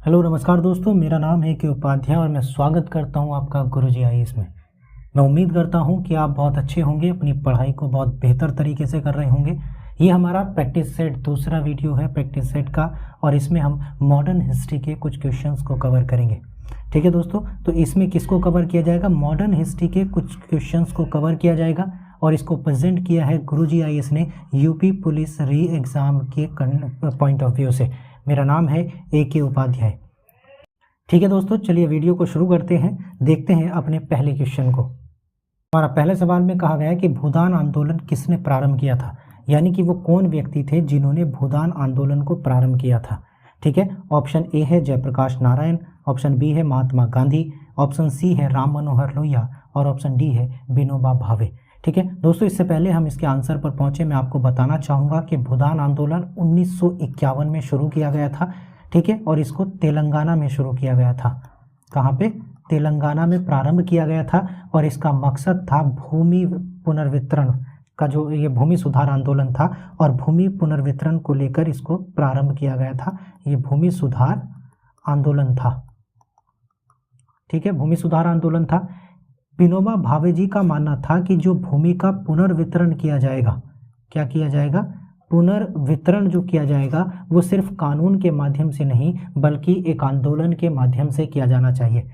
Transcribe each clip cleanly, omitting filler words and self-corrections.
Hello नमस्कार दोस्तों, मेरा नाम है के उपाध्याय और मैं स्वागत करता हूं आपका गुरुजी आईएएस में। मैं उम्मीद करता हूं कि आप बहुत अच्छे होंगे, अपनी पढ़ाई को बहुत बेहतर तरीके से कर रहे होंगे। ये हमारा प्रैक्टिस सेट दूसरा वीडियो है प्रैक्टिस सेट का, और इसमें हम मॉडर्न हिस्ट्री के कुछ क्वेश्चंस को कवर करेंगे। ठीक है दोस्तों, तो इसमें किसको कवर किया जाएगा? मॉडर्न हिस्ट्री के कुछ क्वेश्चंस को कवर किया जाएगा, और इसको प्रेजेंट किया है गुरुजी आईएएस ने यूपी पुलिस री एग्ज़ाम के पॉइंट ऑफ व्यू से। मेरा नाम है के उपाध्याय। ठीक है दोस्तों, चलिए वीडियो को शुरू करते हैं। देखते हैं अपने पहले क्वेश्चन को। हमारा पहले सवाल में कहा गया है कि भूदान आंदोलन किसने प्रारंभ किया था, यानी कि वो कौन व्यक्ति थे जिन्होंने भूदान आंदोलन को प्रारंभ किया था। ठीक है, ऑप्शन ए है जयप्रकाश नारायण, ऑप्शन बी है महात्मा गांधी, ऑप्शन सी है राम मनोहर लोहिया, और ऑप्शन डी है विनोबा भावे। ठीक है दोस्तों, इससे पहले हम इसके आंसर पर पहुंचे, मैं आपको बताना चाहूँगा कि भूदान आंदोलन 1951 में शुरू किया गया था। ठीक है, और इसको तेलंगाना में शुरू किया गया था। कहाँ पे? तेलंगाना में प्रारंभ किया गया था, और इसका मकसद था भूमि पुनर्वितरण का, जो ये भूमि सुधार आंदोलन था, और भूमि पुनर्वितरण को लेकर इसको प्रारंभ किया गया था। ये भूमि सुधार आंदोलन था। ठीक है, भूमि सुधार आंदोलन था। विनोबा भावे जी का मानना था कि जो भूमि का पुनर्वितरण किया जाएगा, क्या किया जाएगा? पुनर्वितरण जो किया जाएगा वो सिर्फ कानून के माध्यम से नहीं बल्कि एक आंदोलन के माध्यम से किया जाना चाहिए।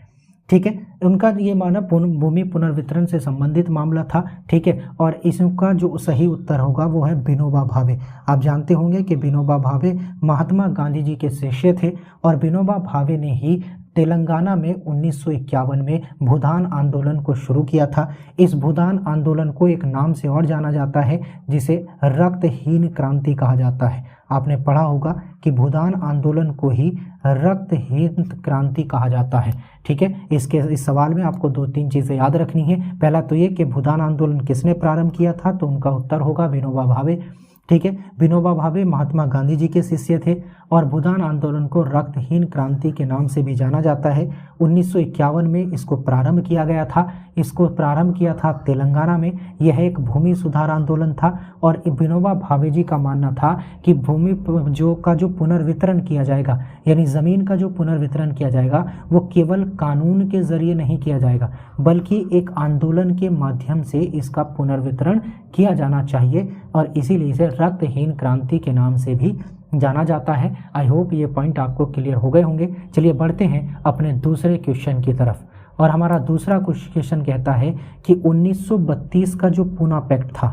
ठीक है, उनका ये माना भूमि पुनर्वितरण से संबंधित मामला था। ठीक है, और इसका जो सही उत्तर होगा वो है विनोबा भावे। आप जानते होंगे कि विनोबा भावे महात्मा गांधी जी के शिष्य थे, और विनोबा भावे ने ही तेलंगाना में 1951 में भूदान आंदोलन को शुरू किया था। इस भूदान आंदोलन को एक नाम से और जाना जाता है जिसे रक्तहीन क्रांति कहा जाता है। आपने पढ़ा होगा कि भूदान आंदोलन को ही रक्तहीन क्रांति कहा जाता है। ठीक है, इस सवाल में आपको 2-3 चीज़ें याद रखनी है। पहला तो ये कि भूदान आंदोलन किसने प्रारंभ किया था, तो उनका उत्तर होगा विनोबा भावे। ठीक है, विनोबा भावे महात्मा गांधी जी के शिष्य थे, और भूदान आंदोलन को रक्तहीन क्रांति के नाम से भी जाना जाता है। 1951 में इसको प्रारंभ किया गया था। इसको प्रारंभ किया था तेलंगाना में। यह एक भूमि सुधार आंदोलन था, और विनोबा भावे जी का मानना था कि भूमि जो पुनर्वितरण किया जाएगा, यानी ज़मीन का जो पुनर्वितरण किया जाएगा वो केवल कानून के जरिए नहीं किया जाएगा बल्कि एक आंदोलन के माध्यम से इसका पुनर्वितरण किया जाना चाहिए, और इसीलिए इसे रक्तहीन क्रांति के नाम से भी जाना जाता है। आई होप ये पॉइंट आपको क्लियर हो गए होंगे। चलिए बढ़ते हैं अपने दूसरे क्वेश्चन की तरफ, और हमारा दूसरा क्वेश्चन कहता है कि 1932 का जो पूना पैक्ट था,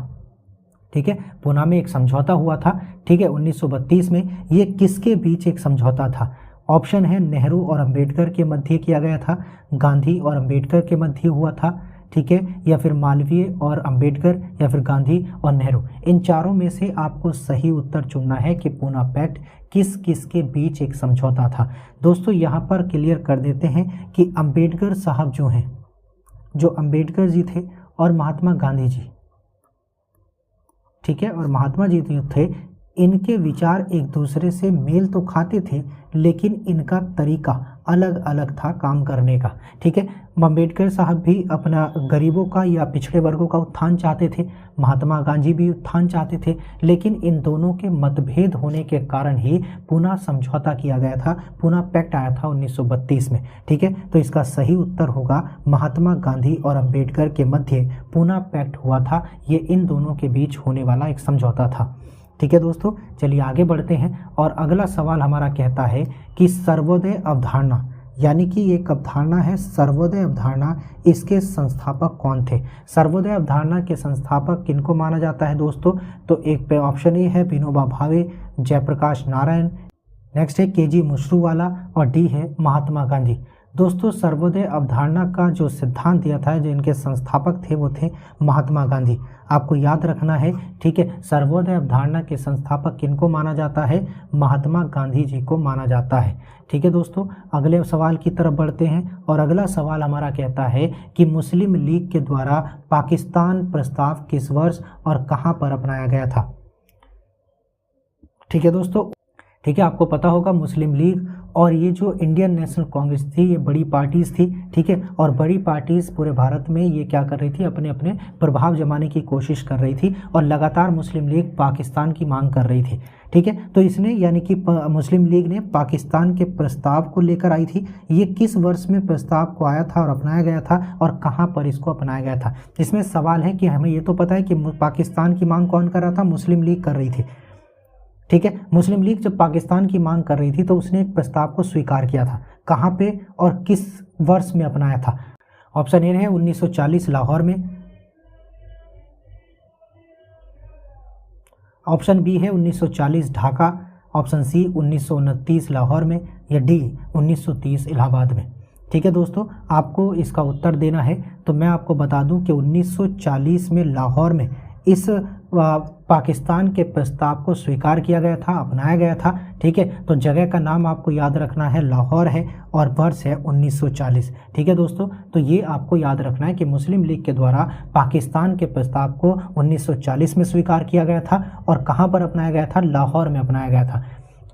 ठीक है, पूना में एक समझौता हुआ था। ठीक है, 1932 में ये किसके बीच एक समझौता था? ऑप्शन है नेहरू और अंबेडकर के मध्य किया गया था, गांधी और अंबेडकर के मध्य हुआ था, ठीक है, या फिर मालवीय और अंबेडकर, या फिर गांधी और नेहरू। इन चारों में से आपको सही उत्तर चुनना है कि पूना पैक्ट किस किस के बीच एक समझौता था। दोस्तों यहाँ पर क्लियर कर देते हैं कि अंबेडकर साहब जो हैं, जो अंबेडकर जी थे और महात्मा गांधी जी, ठीक है, और महात्मा जी जो थे, इनके विचार एक दूसरे से मेल तो खाते थे, लेकिन इनका तरीका अलग अलग था काम करने का। ठीक है, अंबेडकर साहब भी अपना गरीबों का या पिछड़े वर्गों का उत्थान चाहते थे, महात्मा गांधी भी उत्थान चाहते थे, लेकिन इन दोनों के मतभेद होने के कारण ही पूना समझौता किया गया था, पूना पैक्ट आया था 1932 में। ठीक है, तो इसका सही उत्तर होगा महात्मा गांधी और अंबेडकर के मध्य पूना पैक्ट हुआ था। ये इन दोनों के बीच होने वाला एक समझौता था। ठीक है दोस्तों, चलिए आगे बढ़ते हैं, और अगला सवाल हमारा कहता है कि सर्वोदय अवधारणा, यानी कि एक अवधारणा है सर्वोदय अवधारणा, इसके संस्थापक कौन थे? सर्वोदय अवधारणा के संस्थापक किनको माना जाता है दोस्तों? तो एक पे ऑप्शन ए है विनोबा भावे, जयप्रकाश नारायण, नेक्स्ट है के जी मुशरूवाला, और डी है महात्मा गांधी। दोस्तों सर्वोदय अवधारणा का जो सिद्धांत दिया था, जो इनके संस्थापक थे, वो थे महात्मा गांधी। आपको याद रखना है। ठीक है, सर्वोदय अवधारणा के संस्थापक किनको माना जाता है? महात्मा गांधी जी को माना जाता है। ठीक है दोस्तों, अगले सवाल की तरफ बढ़ते हैं, और अगला सवाल हमारा कहता है कि मुस्लिम लीग के द्वारा पाकिस्तान प्रस्ताव किस वर्ष और कहाँ पर अपनाया गया था? ठीक है दोस्तों, ठीक है, आपको पता होगा मुस्लिम लीग और ये जो इंडियन नेशनल कांग्रेस थी ये बड़ी पार्टीज थी, ठीक है, और बड़ी पार्टीज पूरे भारत में ये क्या कर रही थी, अपने अपने प्रभाव जमाने की कोशिश कर रही थी और लगातार मुस्लिम लीग पाकिस्तान की मांग कर रही थी, ठीक है। तो इसने यानी कि मुस्लिम लीग ने पाकिस्तान के प्रस्ताव को लेकर आई थी। ये किस वर्ष में प्रस्ताव को आया था और अपनाया गया था और कहाँ पर इसको अपनाया गया था? इसमें सवाल है कि हमें ये तो पता है कि पाकिस्तान की मांग कौन कर रहा था, मुस्लिम लीग कर रही थी, ठीक है। मुस्लिम लीग जब पाकिस्तान की मांग कर रही थी तो उसने एक प्रस्ताव को स्वीकार किया था, कहाँ पे और किस वर्ष में अपनाया था? ऑप्शन ए है 1940 लाहौर में, ऑप्शन बी है 1940 ढाका, ऑप्शन सी 1929 लाहौर में, या डी 1930 इलाहाबाद में। ठीक है दोस्तों, आपको इसका उत्तर देना है। तो मैं आपको बता दूं कि 1940 में लाहौर में इस पाकिस्तान के प्रस्ताव को स्वीकार किया गया था, अपनाया गया था, ठीक है। तो जगह का नाम आपको याद रखना है, लाहौर है, और वर्ष है 1940, ठीक है दोस्तों। तो ये आपको याद रखना है कि मुस्लिम लीग के द्वारा पाकिस्तान के प्रस्ताव को 1940 में स्वीकार किया गया था और कहाँ पर अपनाया गया था, लाहौर में अपनाया गया था,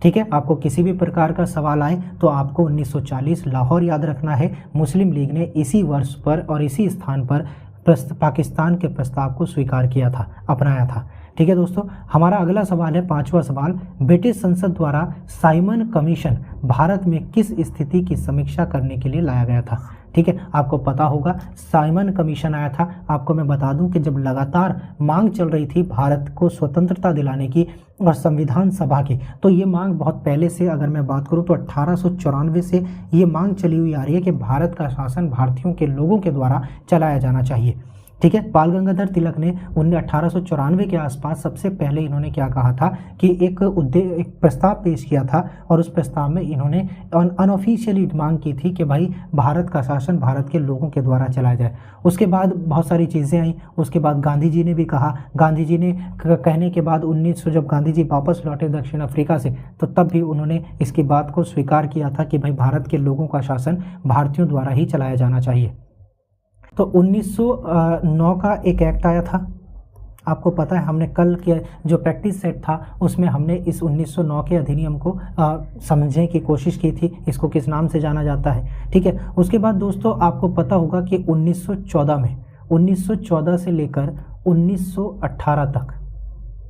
ठीक है। आपको किसी भी प्रकार का सवाल आए तो आपको 1940 लाहौर याद रखना है। मुस्लिम लीग ने इसी वर्ष पर और इसी स्थान पर पाकिस्तान के प्रस्ताव को स्वीकार किया था, अपनाया था, ठीक है दोस्तों। हमारा अगला सवाल है, पांचवा सवाल, ब्रिटिश संसद द्वारा साइमन कमीशन भारत में किस स्थिति की समीक्षा करने के लिए लाया गया था? ठीक है, आपको पता होगा साइमन कमीशन आया था। आपको मैं बता दूं कि जब लगातार मांग चल रही थी भारत को स्वतंत्रता दिलाने की और संविधान सभा की, तो ये मांग बहुत पहले से, अगर मैं बात करूं तो 1894 से ये मांग चली हुई आ रही है कि भारत का शासन भारतीयों के लोगों के द्वारा चलाया जाना चाहिए, ठीक है। बाल गंगाधर तिलक ने 1894 के आसपास सबसे पहले इन्होंने क्या कहा था कि एक प्रस्ताव पेश किया था और उस प्रस्ताव में इन्होंने अनऑफिशियली मांग की थी कि भाई भारत का शासन भारत के लोगों के द्वारा चलाया जाए। उसके बाद बहुत सारी चीज़ें आई, उसके बाद गांधी जी ने भी कहा, गांधी जी ने कहने के बाद 1900 जब गांधी जी वापस लौटे दक्षिण अफ्रीका से, तो तब भी उन्होंने इसकी बात को स्वीकार किया था कि भाई भारत के लोगों का शासन भारतीयों द्वारा ही चलाया जाना चाहिए। तो 1909 का एक एक्ट आया था, आपको पता है, हमने कल के जो प्रैक्टिस सेट था उसमें हमने इस 1909 के अधिनियम को समझने की कोशिश की थी, इसको किस नाम से जाना जाता है, ठीक है। उसके बाद दोस्तों आपको पता होगा कि 1914 में 1914 से लेकर 1918 तक,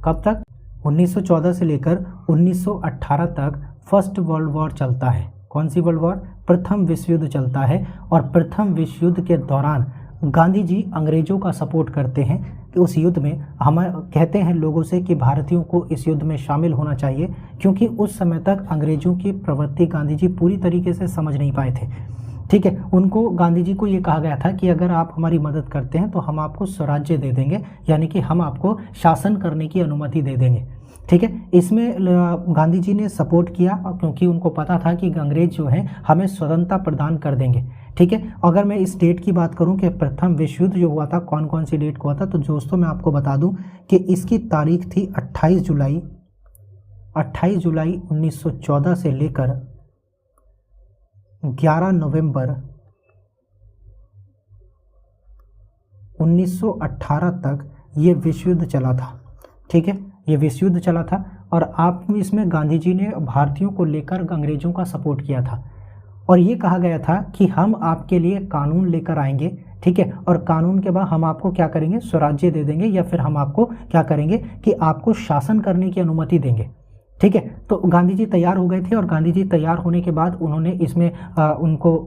कब तक, 1914 से लेकर 1918 तक फर्स्ट वर्ल्ड वॉर चलता है। कौन सी वर्ल्ड वॉर? प्रथम विश्व युद्ध चलता है। और प्रथम विश्व युद्ध के दौरान गांधी जी अंग्रेजों का सपोर्ट करते हैं कि उस युद्ध में, हम कहते हैं लोगों से कि भारतीयों को इस युद्ध में शामिल होना चाहिए, क्योंकि उस समय तक अंग्रेजों की प्रवृत्ति गांधी जी पूरी तरीके से समझ नहीं पाए थे, ठीक है। उनको, गांधी जी को ये कहा गया था कि अगर आप हमारी मदद करते हैं तो हम आपको स्वराज्य दे देंगे, यानी कि हम आपको शासन करने की अनुमति दे देंगे, ठीक है। इसमें गांधी जी ने सपोर्ट किया क्योंकि उनको पता था कि अंग्रेज जो है हमें स्वतंत्रता प्रदान कर देंगे, ठीक है। अगर मैं इस डेट की बात करूं कि प्रथम विश्व युद्ध जो हुआ था कौन कौन सी डेट को हुआ था, तो दोस्तों मैं आपको बता दूं कि इसकी तारीख थी 28 जुलाई 1914 से लेकर 11 नवंबर 1918 तक ये विश्व युद्ध चला था, ठीक है। ये विश्व युद्ध चला था और आप इसमें गांधी जी ने भारतीयों को लेकर अंग्रेजों का सपोर्ट किया था और ये कहा गया था कि हम आपके लिए कानून लेकर आएंगे, ठीक है, और कानून के बाद हम आपको क्या करेंगे, स्वराज्य दे देंगे, या फिर हम आपको क्या करेंगे कि आपको शासन करने की अनुमति देंगे, ठीक है। तो गांधी जी तैयार हो गए थे और गांधी जी तैयार होने के बाद उन्होंने इसमें उनको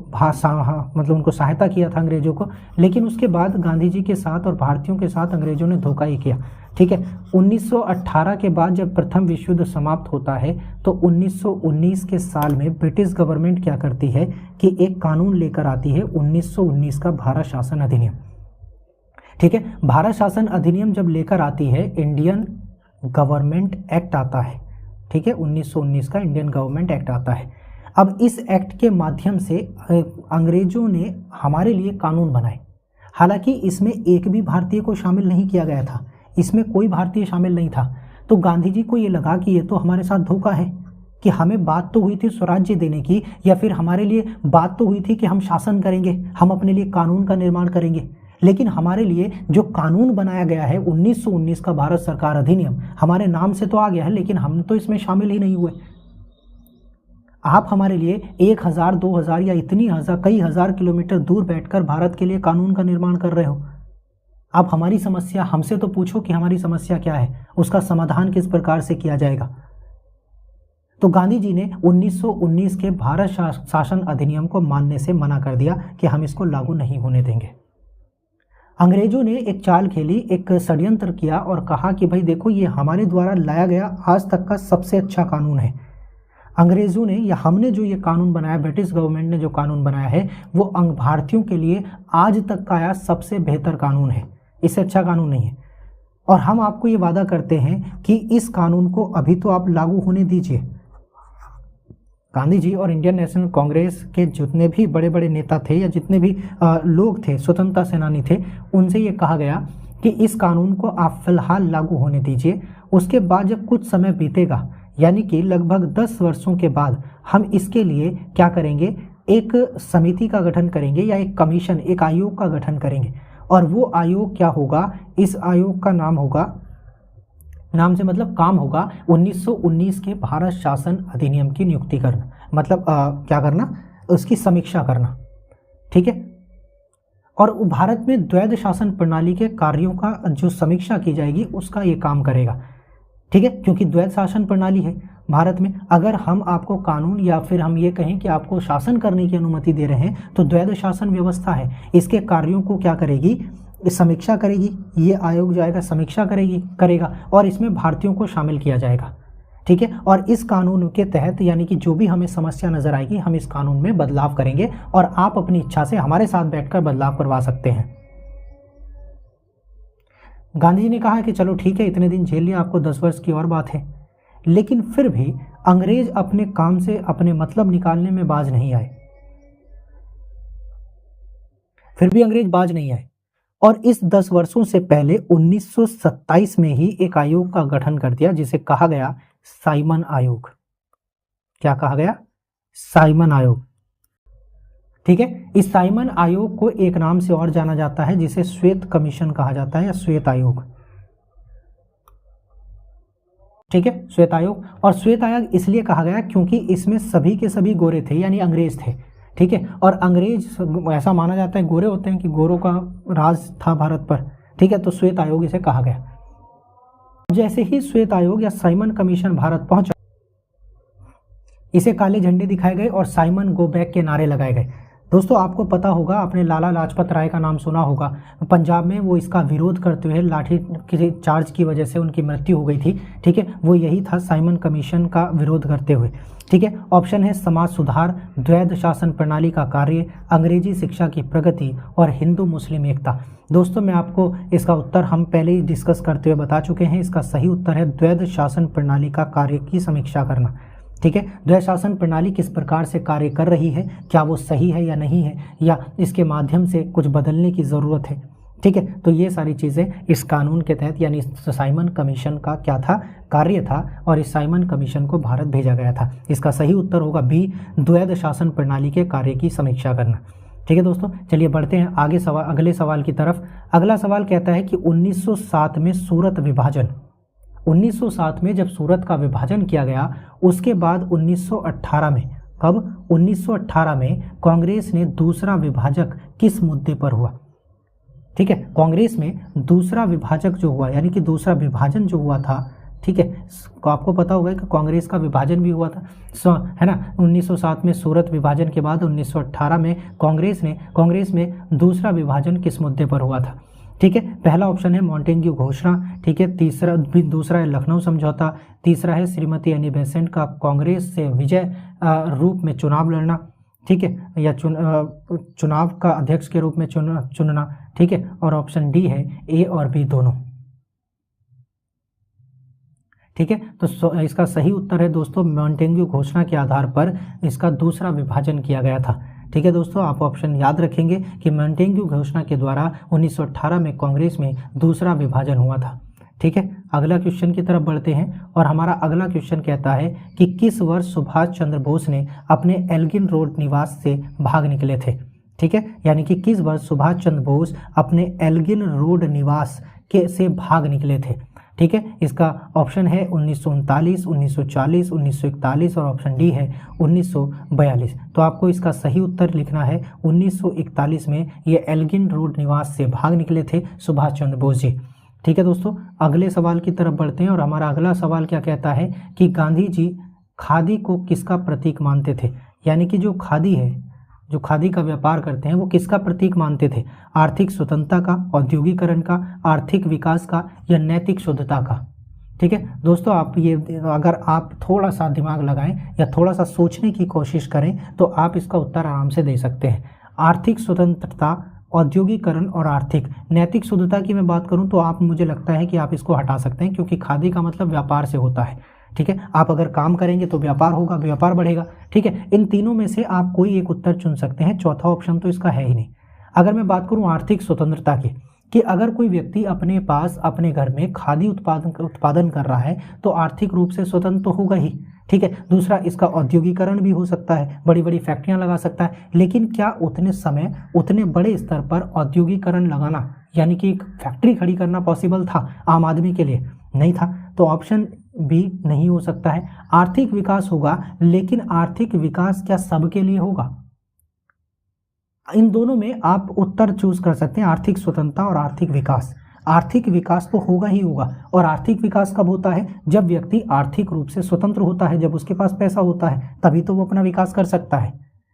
उनको सहायता किया था अंग्रेजों को, लेकिन उसके बाद गांधी जी के साथ और भारतीयों के साथ अंग्रेजों ने धोखा ही किया, ठीक है। 1918 के बाद जब प्रथम विश्व युद्ध समाप्त होता है तो 1919 के साल में ब्रिटिश गवर्नमेंट क्या करती है कि एक कानून लेकर आती है, 1919 का भारत शासन अधिनियम, ठीक है। भारत शासन अधिनियम जब लेकर आती है, इंडियन गवर्नमेंट एक्ट आता है, ठीक है, 1919 का इंडियन गवर्नमेंट एक्ट आता है। अब इस एक्ट के माध्यम से अंग्रेजों ने हमारे लिए कानून बनाए, हालांकि इसमें एक भी भारतीय को शामिल नहीं किया गया था, इसमें कोई भारतीय शामिल नहीं था। तो गांधी जी को ये लगा कि ये तो हमारे साथ धोखा है, कि हमें बात तो हुई थी स्वराज्य देने की, या फिर हमारे लिए बात तो हुई थी कि हम शासन करेंगे, हम अपने लिए कानून का निर्माण करेंगे, लेकिन हमारे लिए जो कानून बनाया गया है 1919 का भारत सरकार अधिनियम, हमारे नाम से तो आ गया है लेकिन हम तो इसमें शामिल ही नहीं हुए। आप हमारे लिए 1000, 2000 या इतनी कई हजार किलोमीटर दूर बैठकर भारत के लिए कानून का निर्माण कर रहे हो। आप हमारी समस्या हमसे तो पूछो कि हमारी समस्या क्या है, उसका समाधान किस प्रकार से किया जाएगा। तो गांधी जी ने 1919 के भारत शासन अधिनियम को मानने से मना कर दिया कि हम इसको लागू नहीं होने देंगे। अंग्रेजों ने एक चाल खेली, एक षड्यंत्र किया और कहा कि भाई देखो, ये हमारे द्वारा लाया गया आज तक का सबसे अच्छा कानून है। अंग्रेजों ने या हमने जो ये कानून बनाया, ब्रिटिश गवर्नमेंट ने जो कानून बनाया है, वो भारतीयों के लिए आज तक का आया सबसे बेहतर कानून है, इससे अच्छा कानून नहीं है। और हम आपको ये वादा करते हैं कि इस कानून को अभी तो आप लागू होने दीजिए। गांधी जी और इंडियन नेशनल कांग्रेस के जितने भी बड़े बड़े नेता थे या जितने भी लोग थे, स्वतंत्रता सेनानी थे, उनसे ये कहा गया कि इस कानून को आप फिलहाल लागू होने दीजिए। उसके बाद जब कुछ समय बीतेगा, यानी कि लगभग 10 वर्षों के बाद, हम इसके लिए क्या करेंगे, एक समिति का गठन करेंगे या एक कमीशन, एक आयोग का गठन करेंगे। और वो आयोग क्या होगा, इस आयोग का नाम होगा, नाम से मतलब काम होगा, 1919 के भारत शासन अधिनियम की नियुक्ति करना, मतलब क्या करना, उसकी समीक्षा करना। ठीक है। और भारत में द्वैध शासन प्रणाली के कार्यों का जो समीक्षा की जाएगी उसका ये काम करेगा। ठीक है, क्योंकि द्वैध शासन प्रणाली है भारत में। अगर हम आपको कानून या फिर हम ये कहें कि आपको शासन करने की अनुमति दे रहे हैं, तो द्वैध शासन व्यवस्था है, इसके कार्यों को क्या करेगी, समीक्षा करेगी। ये आयोग जाएगा, समीक्षा करेगा और इसमें भारतीयों को शामिल किया जाएगा। ठीक है। और इस कानून के तहत, यानी कि जो भी हमें समस्या नजर आएगी, हम इस कानून में बदलाव करेंगे और आप अपनी इच्छा से हमारे साथ बैठकर बदलाव करवा सकते हैं। गांधी जी ने कहा कि चलो ठीक है, इतने दिन झेल लिया, आपको 10 वर्ष की और बात है। लेकिन फिर भी अंग्रेज अपने काम से अपने मतलब निकालने में बाज नहीं आए। और इस 10 वर्षों से पहले 1927 में ही एक आयोग का गठन कर दिया, जिसे कहा गया साइमन आयोग। क्या कहा गया? साइमन आयोग। ठीक है। इस साइमन आयोग को एक नाम से और जाना जाता है, जिसे श्वेत कमीशन कहा जाता है या श्वेत आयोग। ठीक है, श्वेत आयोग। और श्वेत आयोग इसलिए कहा गया क्योंकि इसमें सभी के सभी गोरे थे, यानी अंग्रेज थे। ठीक है। और अंग्रेज, ऐसा माना जाता है, गोरे होते हैं कि गोरों का राज था भारत पर। ठीक है, तो श्वेत आयोग इसे कहा गया। जैसे ही श्वेत आयोग या साइमन कमीशन भारत पहुंचा, इसे काले झंडे दिखाए गए और साइमन गो बैक के नारे लगाए गए। दोस्तों, आपको पता होगा, आपने लाला लाजपत राय का नाम सुना होगा। पंजाब में वो इसका विरोध करते हुए लाठी के चार्ज की वजह से उनकी मृत्यु हो गई थी। ठीक है, वो यही था, साइमन कमीशन का विरोध करते हुए। ठीक है। ऑप्शन है समाज सुधार, द्वैध शासन प्रणाली का कार्य, अंग्रेजी शिक्षा की प्रगति और हिंदू मुस्लिम एकता। दोस्तों, मैं आपको इसका उत्तर हम पहले ही डिस्कस करते हुए बता चुके हैं। इसका सही उत्तर है द्वैध शासन प्रणाली का कार्य की समीक्षा करना। ठीक है। द्वैध शासन प्रणाली किस प्रकार से कार्य कर रही है, क्या वो सही है या नहीं है, या इसके माध्यम से कुछ बदलने की ज़रूरत है। ठीक है, तो ये सारी चीज़ें इस कानून के तहत, यानी साइमन कमीशन का क्या था, कार्य था, और इस साइमन कमीशन को भारत भेजा गया था। इसका सही उत्तर होगा बी, द्वैध शासन प्रणाली के कार्य की समीक्षा करना। ठीक है दोस्तों, चलिए बढ़ते हैं आगे अगले सवाल की तरफ। अगला सवाल कहता है कि 1907 में सूरत विभाजन, 1907 में जब सूरत का विभाजन किया गया, उसके बाद 1918 में, कब? 1918 में कांग्रेस ने दूसरा विभाजक किस मुद्दे पर हुआ? ठीक है, कांग्रेस में दूसरा विभाजक जो हुआ, यानी कि दूसरा विभाजन जो हुआ था, ठीक है, आपको पता होगा कि कांग्रेस का विभाजन भी हुआ था, है ना। 1907 में सूरत विभाजन के बाद 1918 में कांग्रेस में दूसरा विभाजन किस मुद्दे पर हुआ था? ठीक है, पहला ऑप्शन है मॉन्टेग्यू घोषणा। ठीक है, दूसरा है लखनऊ समझौता, तीसरा है श्रीमती एनी बेसेंट का कांग्रेस से विजय रूप में चुनाव लड़ना। ठीक है, या चुनाव का अध्यक्ष के रूप में चुनना। ठीक है, और ऑप्शन डी है ए और बी दोनों। ठीक है, तो इसका सही उत्तर है दोस्तों, मॉन्टेग्यू घोषणा के आधार पर इसका दूसरा विभाजन किया गया था। ठीक है दोस्तों, आप ऑप्शन याद रखेंगे कि मॉन्टेग्यू घोषणा के द्वारा 1918 में कांग्रेस में दूसरा विभाजन हुआ था। ठीक है, अगला क्वेश्चन की तरफ बढ़ते हैं और हमारा अगला क्वेश्चन कहता है कि किस वर्ष सुभाष चंद्र बोस ने अपने एल्गिन रोड निवास से भाग निकले थे? ठीक है, यानी कि किस वर्ष सुभाष चंद्र बोस अपने एल्गिन रोड निवास से भाग निकले थे? ठीक है, इसका ऑप्शन है 1939, 1940, 1941 और ऑप्शन डी है 1942। तो आपको इसका सही उत्तर लिखना है 1941 में ये एल्गिन रोड निवास से भाग निकले थे सुभाष चंद्र बोस जी। ठीक है दोस्तों, अगले सवाल की तरफ बढ़ते हैं और हमारा अगला सवाल क्या कहता है कि गांधी जी खादी को किसका प्रतीक मानते थे। यानी कि जो खादी है, जो खादी का व्यापार करते हैं, वो किसका प्रतीक मानते थे? आर्थिक स्वतंत्रता का, औद्योगिकरण का, आर्थिक विकास का या नैतिक शुद्धता का। ठीक है दोस्तों, आप ये अगर आप थोड़ा सा दिमाग लगाएं या थोड़ा सा सोचने की कोशिश करें तो आप इसका उत्तर आराम से दे सकते हैं। आर्थिक स्वतंत्रता, औद्योगिकरण और आर्थिक। नैतिक शुद्धता की मैं बात करूं तो आप, मुझे लगता है कि आप इसको हटा सकते हैं, क्योंकि खादी का मतलब व्यापार से होता है। ठीक है, आप अगर काम करेंगे तो व्यापार होगा, व्यापार बढ़ेगा। ठीक है, इन तीनों में से आप कोई एक उत्तर चुन सकते हैं, चौथा ऑप्शन तो इसका है ही नहीं। अगर मैं बात करूं आर्थिक स्वतंत्रता की, कि अगर कोई व्यक्ति अपने पास अपने घर में खादी उत्पादन कर रहा है तो आर्थिक रूप से स्वतंत्र तो होगा ही। ठीक है, दूसरा इसका औद्योगिकरण भी हो सकता है, बड़ी बड़ी फैक्ट्रियां लगा सकता है, लेकिन क्या उतने समय उतने बड़े स्तर पर औद्योगिकरण लगाना, यानी कि एक फैक्ट्री खड़ी करना पॉसिबल था आम आदमी के लिए? नहीं था। तो ऑप्शन बी नहीं हो सकता है। आर्थिक विकास होगा, लेकिन आर्थिक विकास क्या सबके लिए होगा? इन दोनों में आप उत्तर चूज कर सकते हैं, आर्थिक स्वतंत्रता और आर्थिक विकास। आर्थिक विकास तो होगा ही होगा, और आर्थिक विकास कब होता है? जब व्यक्ति आर्थिक रूप से स्वतंत्र होता है, जब उसके पास पैसा होता है, तभी तो वो अपना विकास कर सकता है।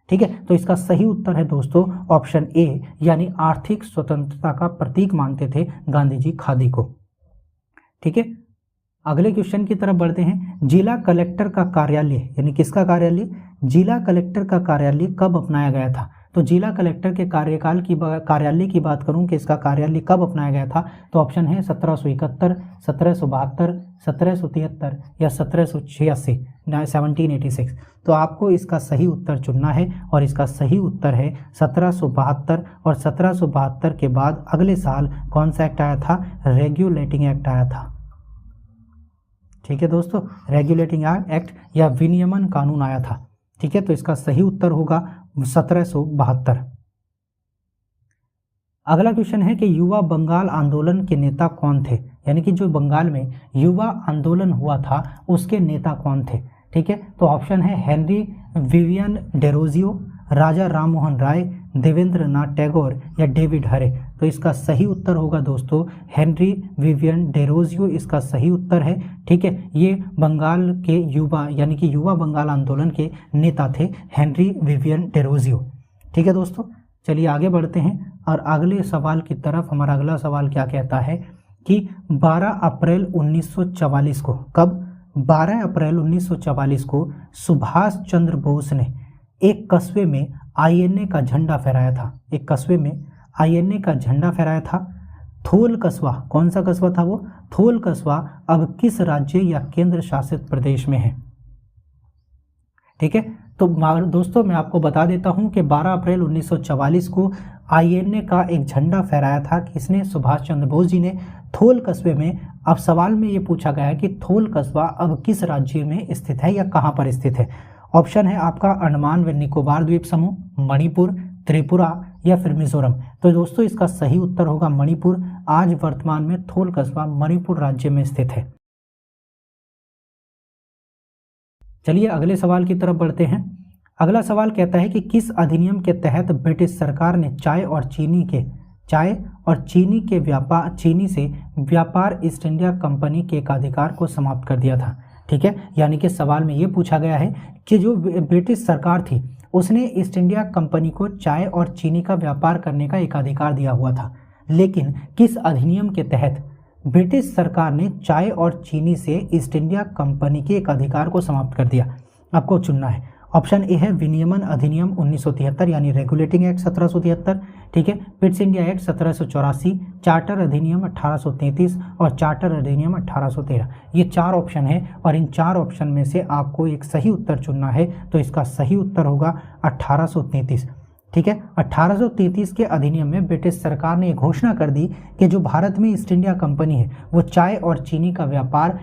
ठीक है, तो इसका सही उत्तर है दोस्तों ऑप्शन ए, यानी आर्थिक स्वतंत्रता का प्रतीक मानते थे गांधी जी खादी को। ठीक है, अगले क्वेश्चन की तरफ बढ़ते हैं। जिला कलेक्टर का कार्यालय, यानी किसका कार्यालय? जिला कलेक्टर का कार्यालय कब अपनाया गया था? तो जिला कलेक्टर के कार्यालय की बात करूं कि इसका कार्यालय कब अपनाया गया था, तो ऑप्शन है 1771, 1772, 1773 या 1786, 1786। तो आपको इसका सही उत्तर चुनना है, और इसका सही उत्तर है 1772। और 1772 के बाद अगले साल कौन सा एक्ट आया था? रेगुलेटिंग एक्ट आया था। ठीक है दोस्तों, रेगुलेटिंग एक्ट या विनियमन कानून आया था। ठीक है, तो इसका सही उत्तर होगा 1772। अगला क्वेश्चन है कि युवा बंगाल आंदोलन के नेता कौन थे? यानी कि जो बंगाल में युवा आंदोलन हुआ था उसके नेता कौन थे? ठीक है, तो ऑप्शन है Henry Vivian Derozio, Raja Rammohan Roy, Devendra Nath Tagore या डेविड हरे। तो इसका सही उत्तर होगा दोस्तों हेनरी विवियन डेरोजियो, इसका सही उत्तर है। ठीक है, ये बंगाल के युवा, यानी कि युवा बंगाल आंदोलन के नेता थे हेनरी विवियन डेरोजियो। ठीक है दोस्तों, चलिए आगे बढ़ते हैं और अगले सवाल की तरफ। हमारा अगला सवाल क्या कहता है कि 12 अप्रैल 1944 को, कब? 12 अप्रैल 1944 को सुभाष चंद्र बोस ने एक कस्बे में आईएनए का झंडा फहराया था। एक कस्बे में आईएनए का झंडा फहराया था। थोल कस्बा, कौन सा कस्बा था वो? थोल कस्बा अब किस राज्य या केंद्र शासित प्रदेश में है? ठीक है, तो दोस्तों मैं आपको बता देता हूं कि 12 अप्रैल 1944 को आईएनए का एक झंडा फहराया था किसने? सुभाष चंद्र बोस जी ने, थोल कस्बे में। अब सवाल में ये पूछा गया है कि थोल कस्बा अब किस राज्य में स्थित है या कहां पर स्थित है? ऑप्शन है आपका अंडमान व निकोबार द्वीप समूह, मणिपुर, त्रिपुरा या फिर मिजोरम। तो दोस्तों इसका सही उत्तर होगा मणिपुर। आज वर्तमान में थोल कस्बा मणिपुर राज्य में स्थित है। चलिए अगले सवाल की तरफ बढ़ते हैं। अगला सवाल कहता है कि किस अधिनियम के तहत ब्रिटिश सरकार ने चाय और चीनी से व्यापार ईस्ट इंडिया कंपनी के एकाधिकार को समाप्त कर दिया था? ठीक है, यानी कि सवाल में ये पूछा गया है कि जो ब्रिटिश सरकार थी उसने ईस्ट इंडिया कंपनी को चाय और चीनी का व्यापार करने का एकाधिकार दिया हुआ था, लेकिन किस अधिनियम के तहत ब्रिटिश सरकार ने चाय और चीनी से ईस्ट इंडिया कंपनी के एकाधिकार को समाप्त कर दिया? आपको चुनना है। ऑप्शन ए है विनियमन अधिनियम 1973 यानी रेगुलेटिंग एक्ट 1773। ठीक है, पिट्स इंडिया एक्ट 1784, चार्टर अधिनियम 1833 और चार्टर अधिनियम 1813। ये 4 ऑप्शन है और इन 4 ऑप्शन में से आपको एक सही उत्तर चुनना है। तो इसका सही उत्तर होगा 1833। ठीक है, 1833 के अधिनियम में ब्रिटिश सरकार ने घोषणा कर दी कि जो भारत में ईस्ट इंडिया कंपनी है वो चाय और चीनी का व्यापार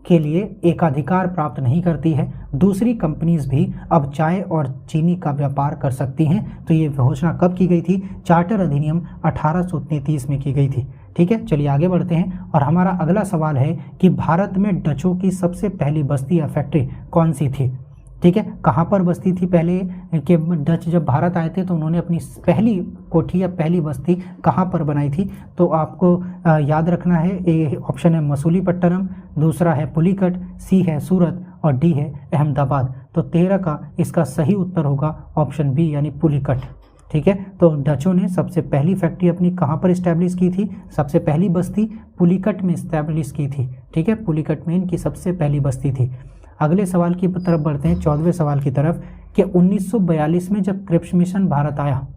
के लिए एकाधिकार प्राप्त नहीं करती है, दूसरी कंपनीज भी अब चाय और चीनी का व्यापार कर सकती हैं। तो ये घोषणा कब की गई थी? चार्टर अधिनियम 1833 में की गई थी। ठीक है, चलिए आगे बढ़ते हैं और हमारा अगला सवाल है कि भारत में डचों की सबसे पहली बस्ती या फैक्ट्री कौन सी थी। ठीक है, कहाँ पर बस्ती थी पहले के डच जब भारत आए थे तो उन्होंने अपनी पहली कोठी या पहली बस्ती कहाँ पर बनाई थी। तो आपको याद रखना है, ए ऑप्शन है मसूलीपट्टनम, दूसरा है पुलिकट, सी है सूरत और डी है अहमदाबाद। तो 13 का इसका सही उत्तर होगा ऑप्शन बी यानी पुलिकट। ठीक है, तो डचों ने सबसे पहली फैक्ट्री अपनी कहाँ पर इस्टेब्लिश की थी, सबसे पहली बस्ती पुलिकट में इस्टेब्लिश की थी। ठीक है, पुलिकट में इनकी सबसे पहली बस्ती थी। अगले सवाल की तरफ बढ़ते हैं, 14वें सवाल की तरफ कि 1942 में जब क्रिप्स मिशन भारत आया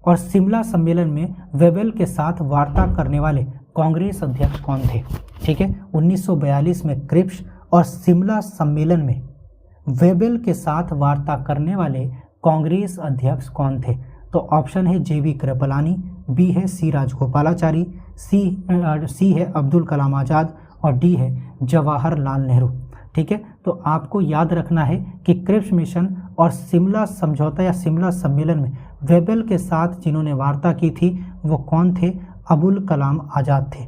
और शिमला सम्मेलन में वेबल के साथ वार्ता करने वाले कांग्रेस अध्यक्ष कौन थे। ठीक है, 1942 में क्रिप्स और शिमला सम्मेलन में वेबल के साथ वार्ता करने वाले कांग्रेस अध्यक्ष कौन थे। तो ऑप्शन है जेबी कृपलानी, बी है सी राजगोपालाचारी, सी है अब्दुल कलाम आज़ाद और डी है जवाहरलाल नेहरू। ठीक है, तो आपको याद रखना है कि क्रिप्स मिशन और शिमला समझौता या शिमला सम्मेलन में वेबल के साथ जिन्होंने वार्ता की थी वो कौन थे, अबुल कलाम आज़ाद थे।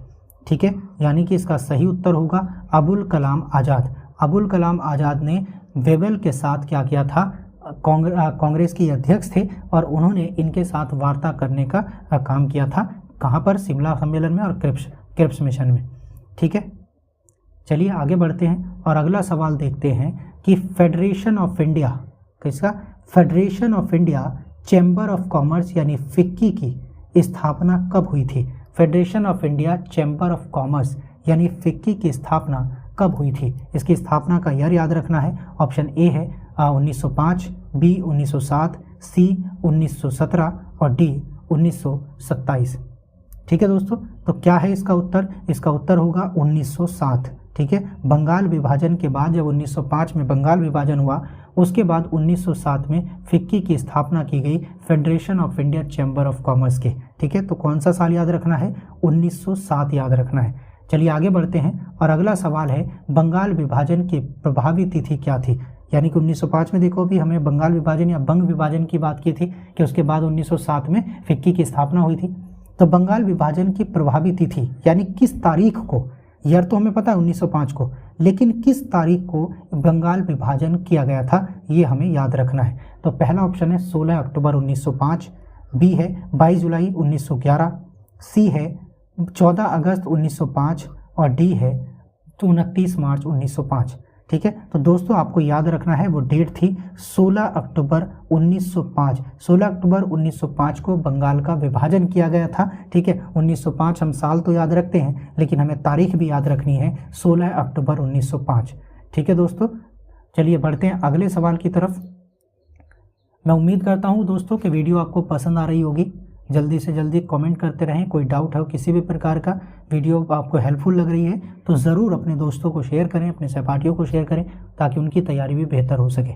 ठीक है, यानी कि इसका सही उत्तर होगा अबुल कलाम आज़ाद। अबुल कलाम आज़ाद ने वेबल के साथ क्या किया था, कांग्रेस के अध्यक्ष थे और उन्होंने इनके साथ वार्ता करने का काम किया था। कहाँ पर, शिमला सम्मेलन में और क्रिप्स मिशन में। ठीक है, चलिए आगे बढ़ते हैं और अगला सवाल देखते हैं कि फेडरेशन ऑफ इंडिया, किसका, federation of India chamber of commerce यानी फिक्की की स्थापना कब हुई थी। Federation of India chamber of commerce यानी फिक्की की स्थापना कब हुई थी। इसकी स्थापना का ईयर याद रखना है। ऑप्शन ए है 1905, बी 1907, सी 1917 और डी 1927। ठीक है दोस्तों, तो क्या है इसका उत्तर, इसका उत्तर होगा 1907। ठीक है, बंगाल विभाजन के बाद जब 1905 में बंगाल विभाजन हुआ उसके बाद 1907 में फिक्की की स्थापना की गई, federation of India chamber of commerce के। ठीक है, तो कौन सा साल याद रखना है, 1907 याद रखना है। चलिए आगे बढ़ते हैं और अगला सवाल है बंगाल विभाजन की प्रभावी तिथि क्या थी। यानी कि 1905 में देखो भी हमें बंगाल विभाजन या बंग विभाजन की बात की थी कि उसके बाद 1907 में फिक्की की स्थापना हुई थी। तो बंगाल विभाजन की प्रभावी तिथि यानी किस तारीख को, यार तो हमें पता है 1905 को, लेकिन किस तारीख को बंगाल विभाजन किया गया था ये हमें याद रखना है। तो पहला ऑप्शन है 16 अक्टूबर 1905, बी है 22 जुलाई 1911, सी है 14 अगस्त 1905 और डी है 29 मार्च 1905। ठीक है, तो दोस्तों आपको याद रखना है वो डेट थी 16 अक्टूबर 1905। 16 अक्टूबर 1905 को बंगाल का विभाजन किया गया था। ठीक है, 1905 हम साल तो याद रखते हैं लेकिन हमें तारीख भी याद रखनी है, 16 अक्टूबर 1905। ठीक है दोस्तों, चलिए बढ़ते हैं अगले सवाल की तरफ। मैं उम्मीद करता हूँ दोस्तों कि वीडियो आपको पसंद आ रही होगी। जल्दी से जल्दी कमेंट करते रहें, कोई डाउट हो किसी भी प्रकार का, वीडियो आपको हेल्पफुल लग रही है तो ज़रूर अपने दोस्तों को शेयर करें, अपने सहपाठियों को शेयर करें ताकि उनकी तैयारी भी बेहतर हो सके।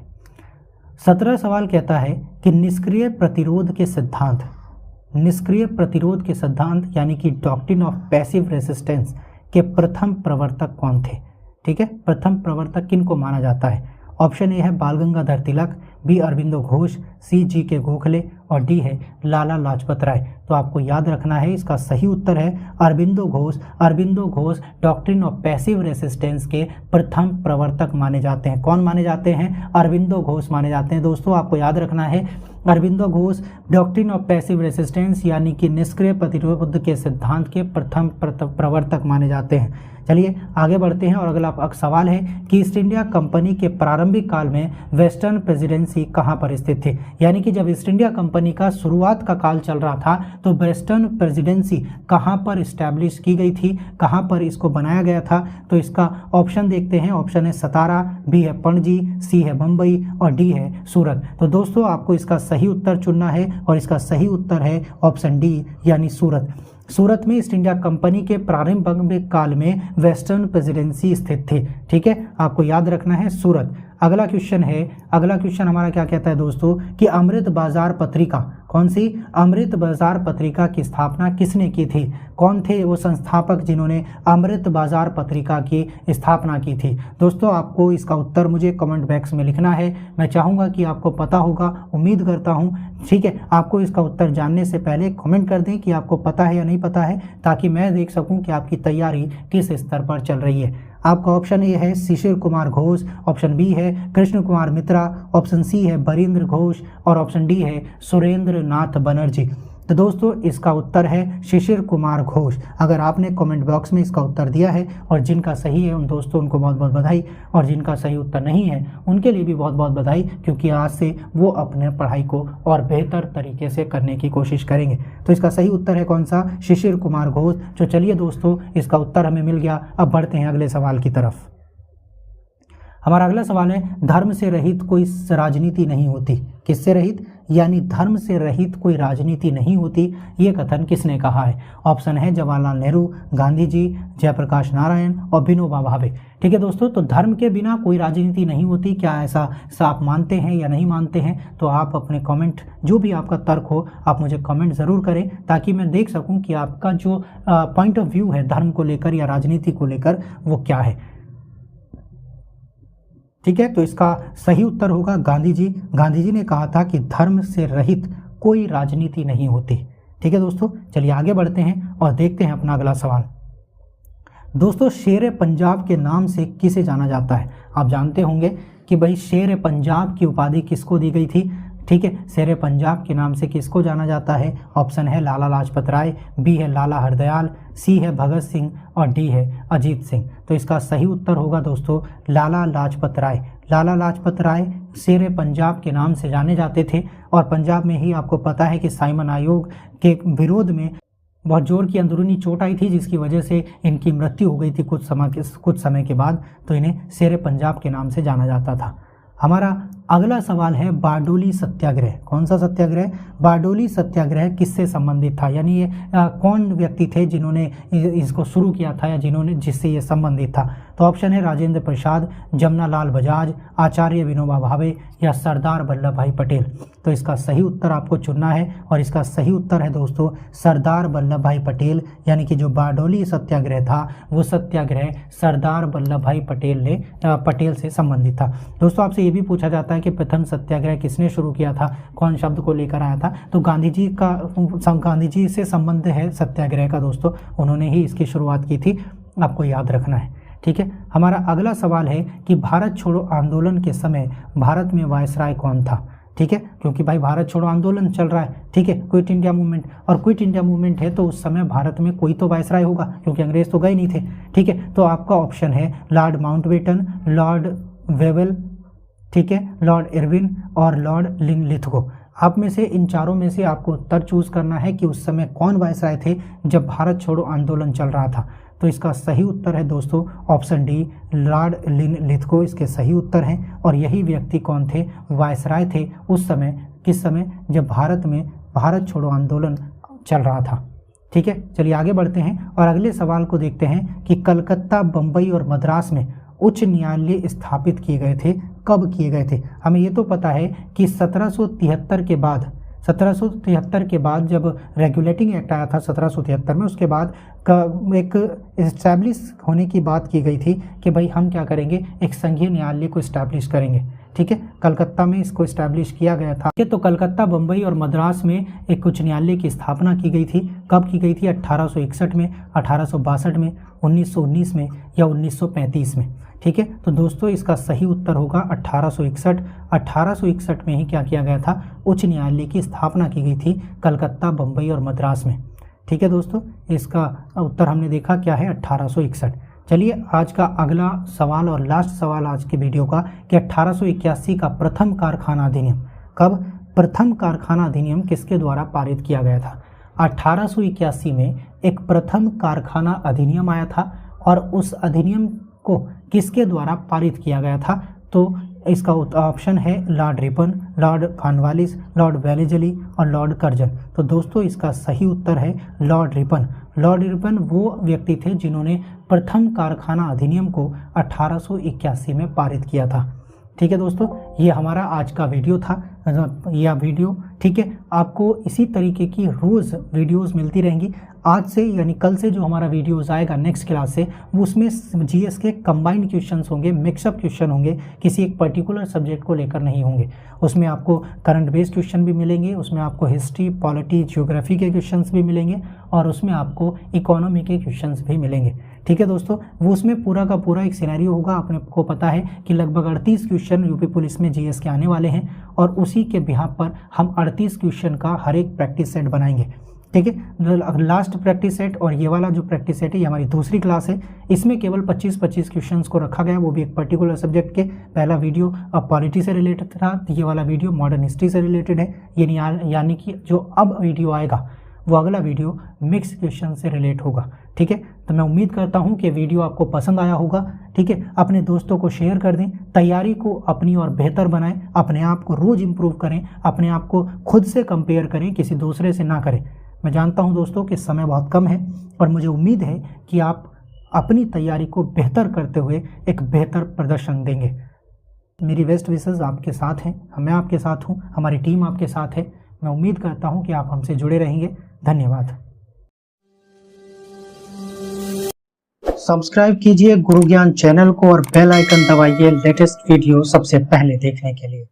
17 सवाल कहता है कि निष्क्रिय प्रतिरोध के सिद्धांत, निष्क्रिय प्रतिरोध के सिद्धांत यानी कि डॉक्ट्रिन ऑफ पैसिव रेसिस्टेंस के प्रथम प्रवर्तक कौन थे। ठीक है, प्रथम प्रवर्तक किन को माना जाता है। ऑप्शन ए है बाल गंगाधर तिलक, बी अरविंदो घोष, सी जी के गोखले और डी है लाला लाजपत राय। तो आपको याद रखना है इसका सही उत्तर है Aurobindo Ghosh. Aurobindo Ghosh doctrine of passive resistance के प्रथम प्रवर्तक माने जाते हैं। कौन माने जाते हैं, अरविंदो घोष माने जाते हैं। दोस्तों आपको याद रखना है Aurobindo Ghosh doctrine of passive resistance यानी कि निष्क्रिय प्रतिरोध के सिद्धांत के प्रथम प्रवर्तक माने जाते हैं। चलिए आगे बढ़ते हैं और अगला सवाल है कि ईस्ट इंडिया कंपनी के प्रारंभिक काल में वेस्टर्न प्रेसिडेंसी कहाँ पर स्थित थी। यानी कि जब ईस्ट इंडिया कंपनी का शुरुआत का काल चल रहा था तो वेस्टर्न प्रेसिडेंसी कहाँ पर इस्टेब्लिश की गई थी, कहाँ पर इसको बनाया गया था। तो इसका ऑप्शन देखते हैं। ऑप्शन है सतारा, बी है पणजी, सी है बम्बई और डी है सूरत। तो दोस्तों आपको इसका सही उत्तर चुनना है और इसका सही उत्तर है ऑप्शन डी यानी सूरत। सूरत में ईस्ट इंडिया कंपनी के प्रारंभिक काल में वेस्टर्न प्रेसिडेंसी स्थित थी। ठीक है, आपको याद रखना है सूरत। अगला क्वेश्चन हमारा क्या कहता है दोस्तों कि अमृत बाजार पत्रिका, कौन सी अमृत बाजार पत्रिका की स्थापना किसने की थी? कौन थे वो संस्थापक जिन्होंने अमृत बाजार पत्रिका की स्थापना की थी? दोस्तों आपको इसका उत्तर मुझे कमेंट बॉक्स में लिखना है। मैं चाहूँगा कि आपको पता होगा, उम्मीद करता हूँ। ठीक है, आपको इसका उत्तर जानने से पहले कमेंट कर दें कि आपको पता है या नहीं पता है, ताकि मैं देख सकूँ कि आपकी तैयारी किस स्तर पर चल रही है। आपका ऑप्शन ए है शिशिर कुमार घोष, ऑप्शन बी है कृष्ण कुमार मित्रा, ऑप्शन सी है बरिंद्र घोष और ऑप्शन डी है सुरेंद्र नाथ बनर्जी। तो दोस्तों इसका उत्तर है शिशिर कुमार घोष। अगर आपने कमेंट बॉक्स में इसका उत्तर दिया है और जिनका सही है उन दोस्तों उनको बहुत बहुत बधाई, और जिनका सही उत्तर नहीं है उनके लिए भी बहुत बहुत बधाई, क्योंकि आज से वो अपने पढ़ाई को और बेहतर तरीके से करने की कोशिश करेंगे। तो इसका सही उत्तर है कौन सा? शिशिर कुमार घोष। तो चलिए दोस्तों इसका उत्तर हमें मिल गया। अब बढ़ते हैं अगले सवाल की तरफ। हमारा अगला सवाल है धर्म से रहित कोई राजनीति नहीं होती। किससे रहित? यानी धर्म से रहित कोई राजनीति नहीं होती, ये कथन किसने कहा है? ऑप्शन है जवाहरलाल नेहरू, गांधी जी, जयप्रकाश नारायण और विनोबा भावे। ठीक है दोस्तों, तो धर्म के बिना कोई राजनीति नहीं होती, क्या ऐसा आप मानते हैं या नहीं मानते हैं? तो आप अपने कमेंट, जो भी आपका तर्क हो, आप मुझे कमेंट ज़रूर करें, ताकि मैं देख सकूं कि आपका जो पॉइंट ऑफ व्यू है धर्म को लेकर या राजनीति को लेकर वो क्या है। ठीक है, तो इसका सही उत्तर होगा गांधी जी। गांधी जी ने कहा था कि धर्म से रहित कोई राजनीति नहीं होती। ठीक है दोस्तों, चलिए आगे बढ़ते हैं और देखते हैं अपना अगला सवाल। दोस्तों शेर पंजाब के नाम से किसे जाना जाता है? आप जानते होंगे कि भाई शेर पंजाब की उपाधि किसको दी गई थी। ठीक है, शेर पंजाब के नाम से किसको जाना जाता है? ऑप्शन है लाला लाजपत राय, बी है लाला हरदयाल, सी है भगत सिंह और डी है अजीत सिंह। तो इसका सही उत्तर होगा दोस्तों लाला लाजपत राय। लाला लाजपत राय शेर पंजाब के नाम से जाने जाते थे, और पंजाब में ही आपको पता है कि साइमन आयोग के विरोध में बहुत जोर की अंदरूनी चोट आई थी, जिसकी वजह से इनकी मृत्यु हो गई थी कुछ समय के बाद। तो इन्हें शेर पंजाब के नाम से जाना जाता था। हमारा अगला सवाल है बारडोली सत्याग्रह। कौन सा सत्याग्रह? बारडोली सत्याग्रह किससे संबंधित था, यानी ये कौन व्यक्ति थे जिन्होंने इसको शुरू किया था या जिससे ये संबंधित था? तो ऑप्शन है राजेंद्र प्रसाद, जमनालाल बजाज, आचार्य विनोबा भावे या सरदार वल्लभ भाई पटेल। तो इसका सही उत्तर आपको चुनना है, और इसका सही उत्तर है दोस्तों सरदार वल्लभ भाई पटेल। यानी कि जो बारडोली सत्याग्रह था वो सत्याग्रह सरदार वल्लभ भाई पटेल से संबंधित था। दोस्तों आपसे ये भी पूछा जाता है कि प्रथम सत्याग्रह किसने शुरू किया था, कौन शब्द को लेकर आया था? तो गांधी जी से संबंध है सत्याग्रह का दोस्तों, उन्होंने ही इसकी शुरुआत की थी, आपको याद रखना है। ठीक है, हमारा अगला सवाल है कि भारत छोड़ो आंदोलन के समय भारत में वायसराय कौन था? ठीक है, क्योंकि भाई भारत छोड़ो आंदोलन चल रहा है, ठीक है, क्विट इंडिया मूवमेंट, और क्विट इंडिया मूवमेंट है तो उस समय भारत में कोई तो वायसराय होगा, क्योंकि अंग्रेज तो गए नहीं थे। ठीक है, तो आपका ऑप्शन है लॉर्ड माउंटबेटन, लॉर्ड वेवेल, ठीक है, लॉर्ड इरविन और लॉर्ड लिथगो। आप में से इन चारों में से आपको उत्तर चूज करना है कि उस समय कौन वायसराय थे जब भारत छोड़ो आंदोलन चल रहा था। तो इसका सही उत्तर है दोस्तों ऑप्शन डी, लॉर्ड लिथगो इसके सही उत्तर हैं। और यही व्यक्ति कौन थे? वायसराय थे उस समय। किस समय? जब भारत में भारत छोड़ो आंदोलन चल रहा था। ठीक है, चलिए आगे बढ़ते हैं और अगले सवाल को देखते हैं कि कलकत्ता, बम्बई और मद्रास में उच्च न्यायालय स्थापित किए गए थे, कब किए गए थे? हमें ये तो पता है कि 1773 के बाद जब रेगुलेटिंग एक्ट आया था 1773 में, उसके बाद एक इस्टेब्लिश होने की बात की गई थी कि भाई हम क्या करेंगे, एक संघीय न्यायालय को इस्टेब्लिश करेंगे। ठीक है, कलकत्ता में इसको इस्टेब्लिश किया गया था। तो कलकत्ता, बम्बई और मद्रास में एक उच्च न्यायालय की स्थापना की गई थी। कब की गई थी? 1861 में, 1862 में, 1919 में या 1935 में। ठीक है, तो दोस्तों इसका सही उत्तर होगा 1861। 1861 में ही क्या किया गया था? उच्च न्यायालय की स्थापना की गई थी कलकत्ता, बम्बई और मद्रास में। ठीक है दोस्तों, इसका उत्तर हमने देखा क्या है, 1861। चलिए आज का अगला सवाल और लास्ट सवाल आज के वीडियो का कि 1881 का प्रथम कारखाना अधिनियम, कब? प्रथम कारखाना अधिनियम किसके द्वारा पारित किया गया था? 1881 में एक प्रथम कारखाना अधिनियम आया था, और उस अधिनियम को किसके द्वारा पारित किया गया था? तो इसका ऑप्शन है Lord Ripon, Lord Cornwallis, Lord Wellesley और लॉर्ड कर्जन। तो दोस्तों इसका सही उत्तर है लॉर्ड रिपन। लॉर्ड रिपन वो व्यक्ति थे जिन्होंने प्रथम कारखाना अधिनियम को 1881 में पारित किया था। ठीक है दोस्तों, ये हमारा आज का वीडियो था। यह वीडियो ठीक है, आपको इसी तरीके की रोज़ वीडियोस मिलती रहेंगी। आज से यानी कल से जो हमारा वीडियोस आएगा नेक्स्ट क्लास से, वो उसमें जीएस के कंबाइंड क्वेश्चंस होंगे, मिक्सअप क्वेश्चन होंगे, किसी एक पर्टिकुलर सब्जेक्ट को लेकर नहीं होंगे। उसमें आपको करंट बेस्ड क्वेश्चन भी मिलेंगे, उसमें आपको हिस्ट्री, पॉलिटी, ज्योग्राफी के क्वेश्चंस भी मिलेंगे और उसमें आपको इकोनॉमी के क्वेश्चंस भी मिलेंगे। ठीक है दोस्तों, वो उसमें पूरा का पूरा एक सिनेरियो होगा। आपने को पता है कि लगभग 38 क्वेश्चन यूपी पुलिस में जीएस के आने वाले हैं और उसी के बिहाफ पर हम 38 क्वेश्चन का हर एक प्रैक्टिस सेट बनाएंगे। ठीक है, लास्ट प्रैक्टिस सेट और ये वाला जो प्रैक्टिस सेट है, ये हमारी दूसरी क्लास है। इसमें केवल 25-25 क्वेश्चंस को रखा गया, वो भी एक पर्टिकुलर सब्जेक्ट के। पहला वीडियो पॉलिटी से रिलेटेड था, ये वाला वीडियो मॉडर्न हिस्ट्री से रिलेटेड है। यानी कि जो अब वीडियो आएगा वो अगला वीडियो मिक्स क्वेश्चन से रिलेट होगा। ठीक है, तो मैं उम्मीद करता हूं कि वीडियो आपको पसंद आया होगा। ठीक है, अपने दोस्तों को शेयर कर दें, तैयारी को अपनी और बेहतर बनाएं, अपने आप को रोज़ इम्प्रूव करें, अपने आप को खुद से कंपेयर करें, किसी दूसरे से ना करें। मैं जानता हूं दोस्तों कि समय बहुत कम है और मुझे उम्मीद है कि आप अपनी तैयारी को बेहतर करते हुए एक बेहतर प्रदर्शन देंगे। मेरी बेस्ट विशेस आपके साथ हैं, मैं आपके साथ हूँ, हमारी टीम आपके साथ है। मैं उम्मीद करता हूँ कि आप हमसे जुड़े रहेंगे। धन्यवाद। सब्सक्राइब कीजिए गुरु ज्ञान चैनल को और बेल आइकन दबाइए लेटेस्ट वीडियो सबसे पहले देखने के लिए।